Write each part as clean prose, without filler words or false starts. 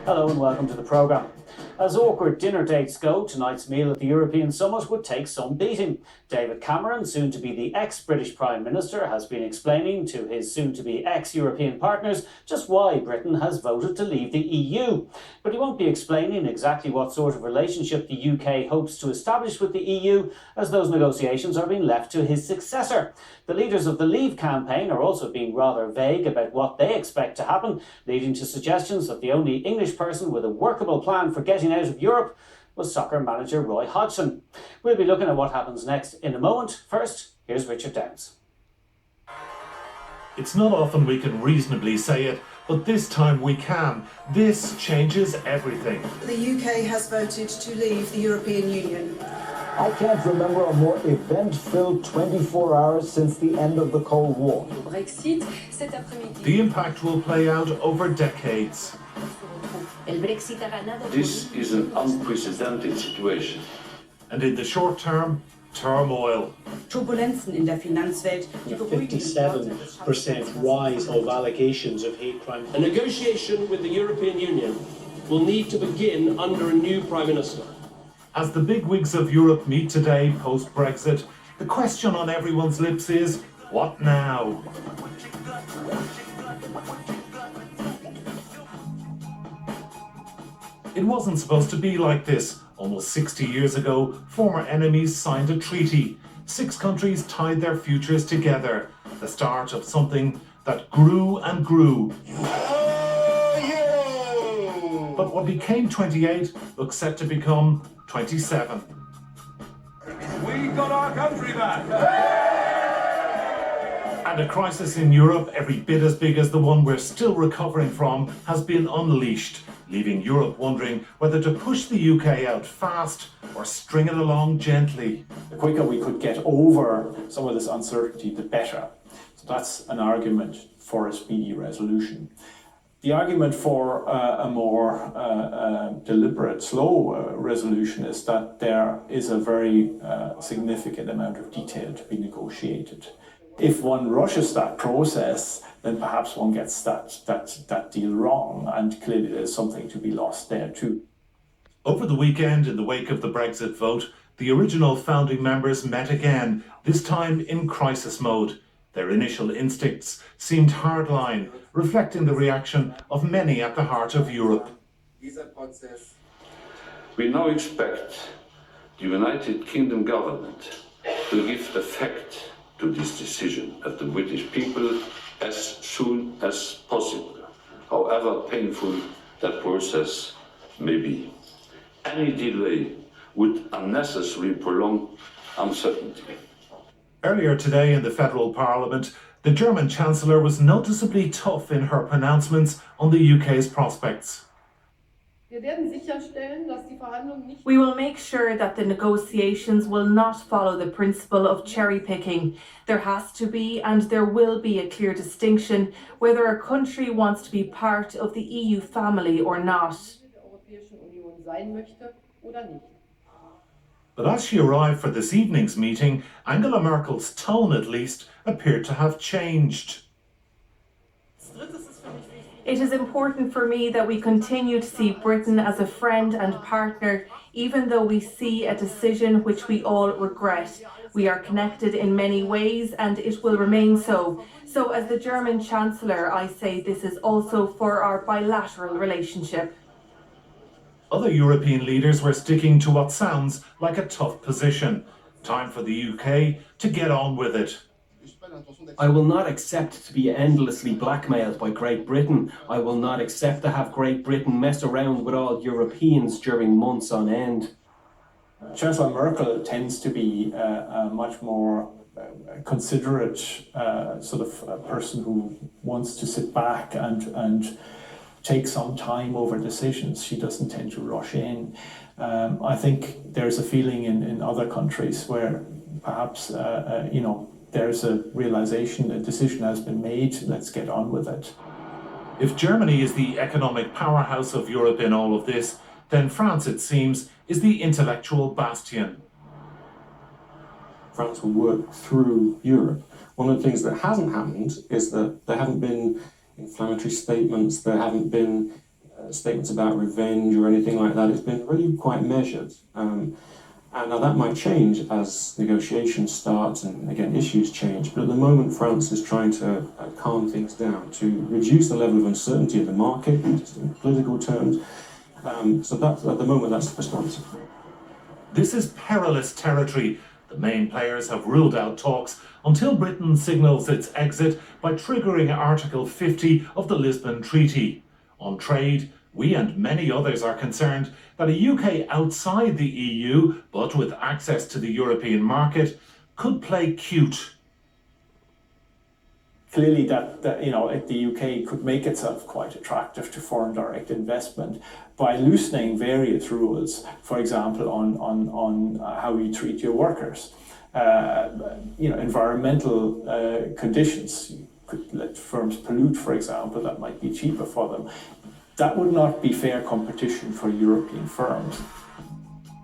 Hello and welcome to the programme. As awkward dinner dates go, tonight's meal at the European Summit would take some beating. David Cameron, soon to be the ex-British Prime Minister, has been explaining to his soon-to-be ex-European partners just why Britain has voted to leave the EU. But he won't be explaining exactly what sort of relationship the UK hopes to establish with the EU, as those negotiations are being left to his successor. The leaders of the Leave campaign are also being rather vague about what they expect to happen, leading to suggestions that the only English person with a workable plan for getting out of Europe was soccer manager Roy Hodgson. We'll be looking at what happens next in a moment. First, here's Richard Downs. It's not often we can reasonably say it, but this time we can. This changes everything. The UK has voted to leave the European Union. I can't remember a more event-filled 24 hours since the end of the Cold War. The impact will play out over decades. This is an unprecedented situation. And in the short term, turmoil. Turbulenzen in der Finanzwelt. A 57% rise of allegations of hate crime. A negotiation with the European Union will need to begin under a new Prime Minister. As the bigwigs of Europe meet today post-Brexit, the question on everyone's lips is, what now? It wasn't supposed to be like this. Almost 60 years ago, former enemies signed a treaty. 6 countries tied their futures together. The start of something that grew and grew. But what became 28 looks set to become 27. We got our country back! And a crisis in Europe, every bit as big as the one we're still recovering from, has been unleashed, leaving Europe wondering whether to push the UK out fast or string it along gently. The quicker we could get over some of this uncertainty, the better. So that's an argument for a speedy resolution. The argument for a more deliberate, slow resolution is that there is a very significant amount of detail to be negotiated. If one rushes that process, then perhaps one gets that deal wrong, and clearly there's something to be lost there too. Over the weekend, in the wake of the Brexit vote, the original founding members met again, this time in crisis mode. Their initial instincts seemed hardline, reflecting the reaction of many at the heart of Europe. We now expect the United Kingdom government to give effect to this decision of the British people as soon as possible, however painful that process may be. Any delay would unnecessarily prolong uncertainty. Earlier today in the Federal Parliament, the German Chancellor was noticeably tough in her pronouncements on the UK's prospects. We will make sure that the negotiations will not follow the principle of cherry-picking. There has to be and there will be a clear distinction whether a country wants to be part of the EU family or not. But as she arrived for this evening's meeting, Angela Merkel's tone, at least, appeared to have changed. It is important for me that we continue to see Britain as a friend and partner, even though we see a decision which we all regret. We are connected in many ways and it will remain so. So as the German Chancellor, I say this is also for our bilateral relationship. Other European leaders were sticking to what sounds like a tough position. Time for the UK to get on with it. I will not accept to be endlessly blackmailed by Great Britain. I will not accept to have Great Britain mess around with all Europeans during months on end. Chancellor Merkel tends to be a much more considerate sort of person who wants to sit back and take some time over decisions. She doesn't tend to rush in. I think there's a feeling in other countries where perhaps, there's a realization a decision has been made, let's get on with it. If Germany is the economic powerhouse of Europe in all of this, then France, it seems, is the intellectual bastion. France will work through Europe. One of the things that hasn't happened is that there haven't been inflammatory statements, there haven't been statements about revenge or anything like that. It's been really quite measured. And now that might change as negotiations start and again issues change, but at the moment France is trying to calm things down, to reduce the level of uncertainty in the market, just in political terms. So that's, at the moment, that's the response. This is perilous territory. The main players have ruled out talks until Britain signals its exit by triggering Article 50 of the Lisbon Treaty. On trade, we and many others are concerned that a UK outside the EU, but with access to the European market, could play cute. Clearly that the UK could make itself quite attractive to foreign direct investment by loosening various rules, for example, on how you treat your workers. Environmental conditions. You could let firms pollute, for example, that might be cheaper for them. That would not be fair competition for European firms.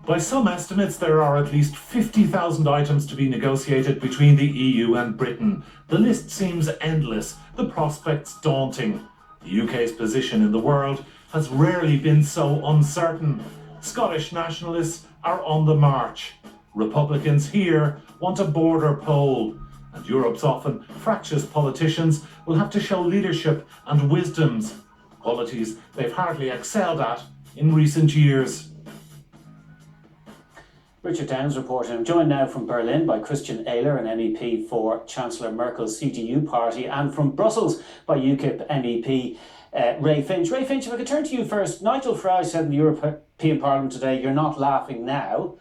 By some estimates, there are at least 50,000 items to be negotiated between the EU and Britain. The list seems endless, the prospects daunting. The UK's position in the world has rarely been so uncertain. Scottish nationalists are on the march. Republicans here want a border poll. And Europe's often fractious politicians will have to show leadership and wisdoms, qualities they've hardly excelled at in recent years. Richard Downs reporting. I'm joined now from Berlin by Christian Ehler, an MEP for Chancellor Merkel's CDU party, and from Brussels by UKIP MEP Ray Finch. Ray Finch, if I could turn to you first. Nigel Farage said in the European Parliament today, you're not laughing now.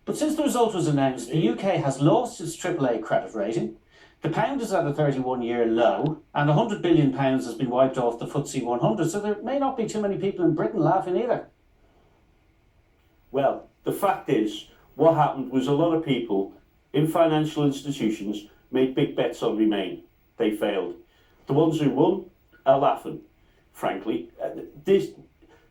But since the result was announced, the UK has lost its AAA credit rating. The pound is at a 31-year low, and £100 billion has been wiped off the FTSE 100, so there may not be too many people in Britain laughing either. Well, the fact is, what happened was a lot of people in financial institutions made big bets on Remain. They failed. The ones who won are laughing, frankly.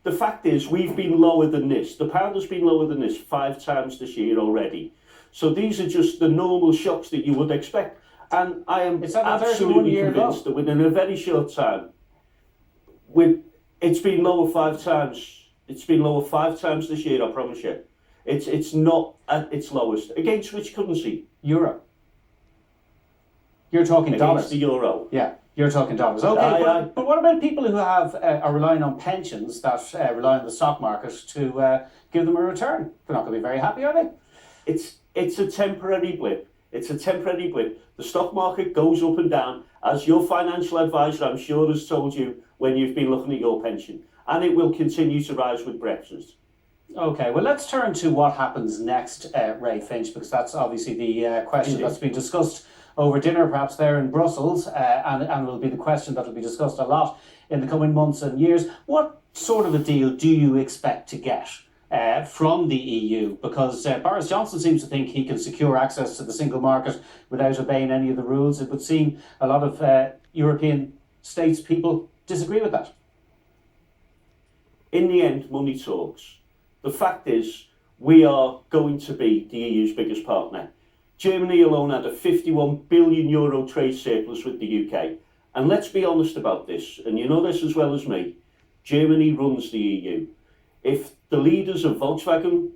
The fact is, we've been lower than this. The pound has been lower than this 5 times this year already. So these are just the normal shocks that you would expect. And I am absolutely convinced that within a very short time, it's been lower 5 times. It's been lower 5 times this year, I promise you. It's not at its lowest. Against which currency? Euro. You're talking dollars. Against the euro. Yeah, you're talking dollars. Okay, but what about people who are relying on pensions that rely on the stock market to give them a return? They're not going to be very happy, are they? It's a temporary blip. It's a temporary blip. The stock market goes up and down, as your financial advisor, I'm sure, has told you when you've been looking at your pension. And it will continue to rise with Brexit. Okay, well, let's turn to what happens next, Ray Finch, because that's obviously the question that's been discussed over dinner, perhaps there in Brussels, and will be the question that will be discussed a lot in the coming months and years. What sort of a deal do you expect to get from the EU? Because Boris Johnson seems to think he can secure access to the single market without obeying any of the rules. It would seem a lot of European states people disagree with that. In the end, money talks. The fact is, we are going to be the EU's biggest partner. Germany alone had a €51 billion trade surplus with the UK. And let's be honest about this, and you know this as well as me, Germany runs the EU. If the leaders of Volkswagen,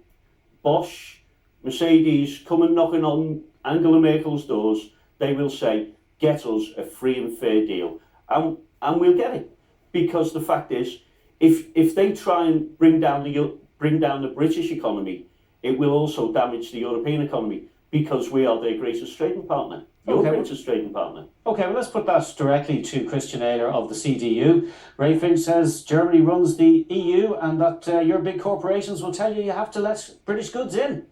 Bosch, Mercedes come and knocking on Angela Merkel's doors, they will say, get us a free and fair deal. And we'll get it. Because the fact is, if they try and bring down the British economy, it will also damage the European economy, because we are their greatest trading partner. Greatest trading partner. Okay, well, let's put that directly to Christian Ehler of the CDU. Ray Finch says Germany runs the EU and that your big corporations will tell you have to let British goods in.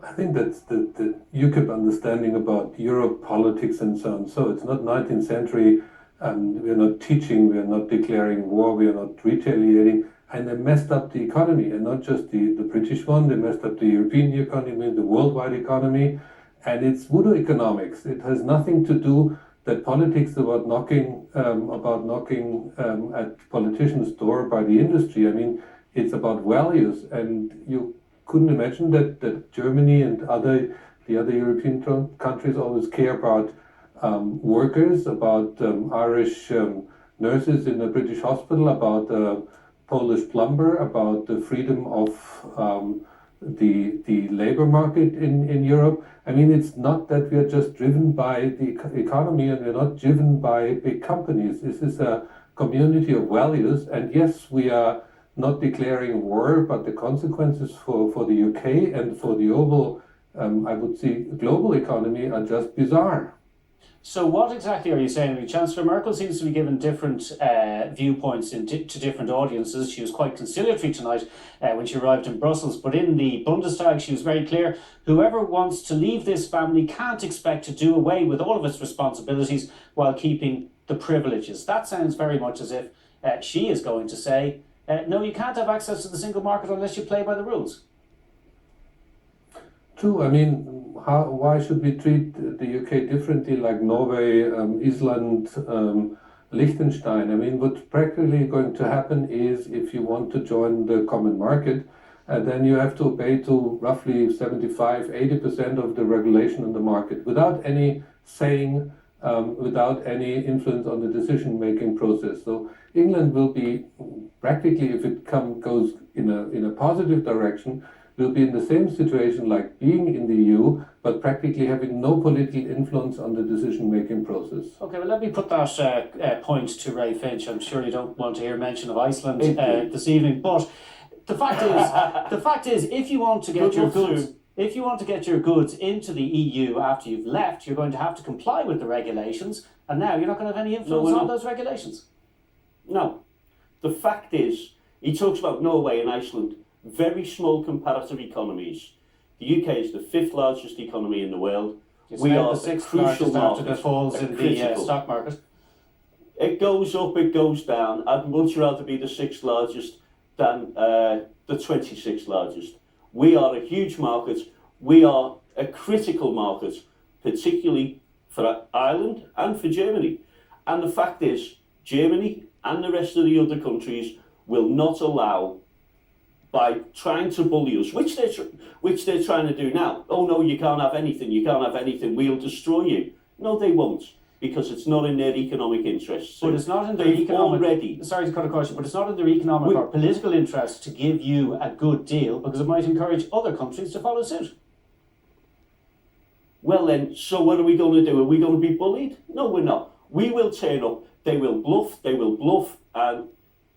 I think that's the UKIP understanding about Europe, politics and so on. So it's not 19th century, and we're not teaching, we're not declaring war, we are not retaliating. And they messed up the economy, and not just the British one, they messed up the European economy, the worldwide economy, and it's voodoo economics. It has nothing to do that politics about knocking at politicians' door by the industry. I mean, it's about values, and you couldn't imagine that Germany and the other European countries always care about workers, about Irish nurses in a British hospital, about a Polish plumber, about the freedom of the labor market in Europe. I mean, it's not that we are just driven by the economy and we're not driven by big companies. This is a community of values, and yes, we are not declaring war, but the consequences for the UK and for the overall, I would say, global economy are just bizarre. So what exactly are you saying? Chancellor Merkel seems to be giving different viewpoints to different audiences. She was quite conciliatory tonight when she arrived in Brussels, but in the Bundestag she was very clear. Whoever wants to leave this family can't expect to do away with all of its responsibilities while keeping the privileges. That sounds very much as if she is going to say, no, you can't have access to the single market unless you play by the rules. True. I mean, why should we treat the UK differently, like Norway, Iceland, Liechtenstein? I mean, what's practically going to happen is, if you want to join the common market, then you have to obey to roughly 75–80% of the regulation in the market, without any saying, without any influence on the decision-making process. So England will be practically, if it goes in a positive direction, will be in the same situation like being in the EU, but practically having no political influence on the decision-making process. Okay, well, let me put that point to Ray Finch. I'm sure you don't want to hear mention of Iceland this evening, but the fact is, if you want to get your goods into the EU after you've left, you're going to have to comply with the regulations, and now you're not going to have any influence on those regulations. No. The fact is, he talks about Norway and Iceland, very small comparative economies. The UK is the 5th largest economy in the world. We are the 6th largest after the falls in the stock market. It goes up, it goes down. I'd much rather be the 6th largest than the 26th largest. We are a huge market. We are a critical market, particularly for Ireland and for Germany. And the fact is, Germany and the rest of the other countries will not allow, by trying to bully us, which they're trying to do now. Oh no, you can't have anything, we'll destroy you. No, they won't, because it's not in their economic interests. But it's not in their economic... Sorry to cut across you, but it's not in their economic or political interest to give you a good deal, because it might encourage other countries to follow suit. Well then, so what are we going to do? Are we going to be bullied? No, we're not. We will turn up, they will bluff, and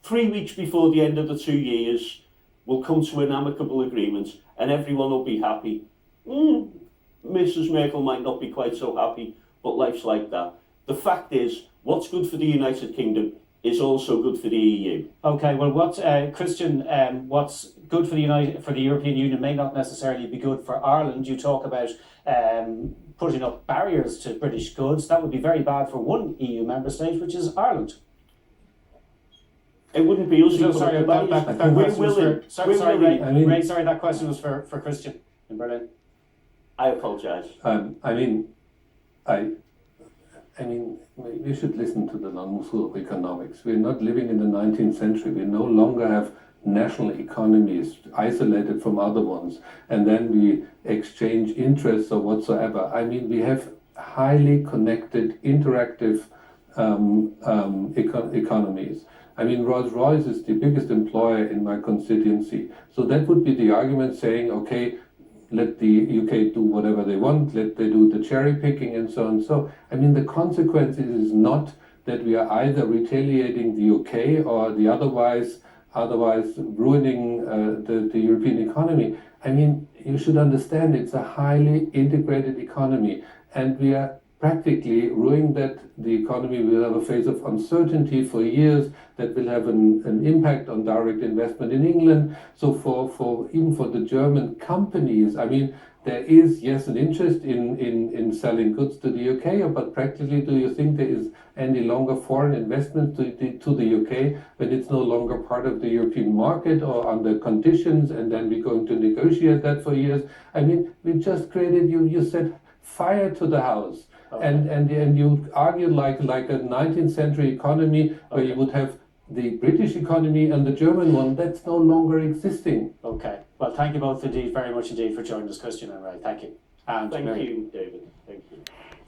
3 weeks before the end of the 2 years, we'll come to an amicable agreement and everyone will be happy. Mrs. Merkel might not be quite so happy, but life's like that. The fact is, what's good for the United Kingdom is also good for the EU. Okay, well, Christian, what's good for the European Union may not necessarily be good for Ireland. You talk about putting up barriers to British goods. That would be very bad for one EU member state, which is Ireland. It wouldn't be us. Sorry, Ray, sorry, that question was for Christian in Berlin. I apologise. I mean, we should listen to the London School of Economics. We're not living in the 19th century. We no longer have national economies isolated from other ones, and then we exchange interests or whatsoever. I mean, we have highly connected, interactive economies. I mean, Rolls-Royce is the biggest employer in my constituency. So that would be the argument saying, okay, let the UK do whatever they want, let they do the cherry picking and so on. So, I mean, the consequence is not that we are either retaliating the UK or the otherwise ruining the European economy. I mean, you should understand it's a highly integrated economy, and we are practically ruining that. The economy will have a phase of uncertainty for years that will have an impact on direct investment in England. So even for the German companies, I mean, there is, yes, an interest in selling goods to the UK, but practically, do you think there is any longer foreign investment to the UK when it's no longer part of the European market or under conditions, and then we're going to negotiate that for years? I mean, we just created, you said, fire to the house. Okay. And you argue like a 19th century economy where you would have the British economy and the German one. That's no longer existing. Okay. Well, thank you both indeed, very much indeed, for joining us, Christian and Ray. Thank you. And thank you, David. Thank you.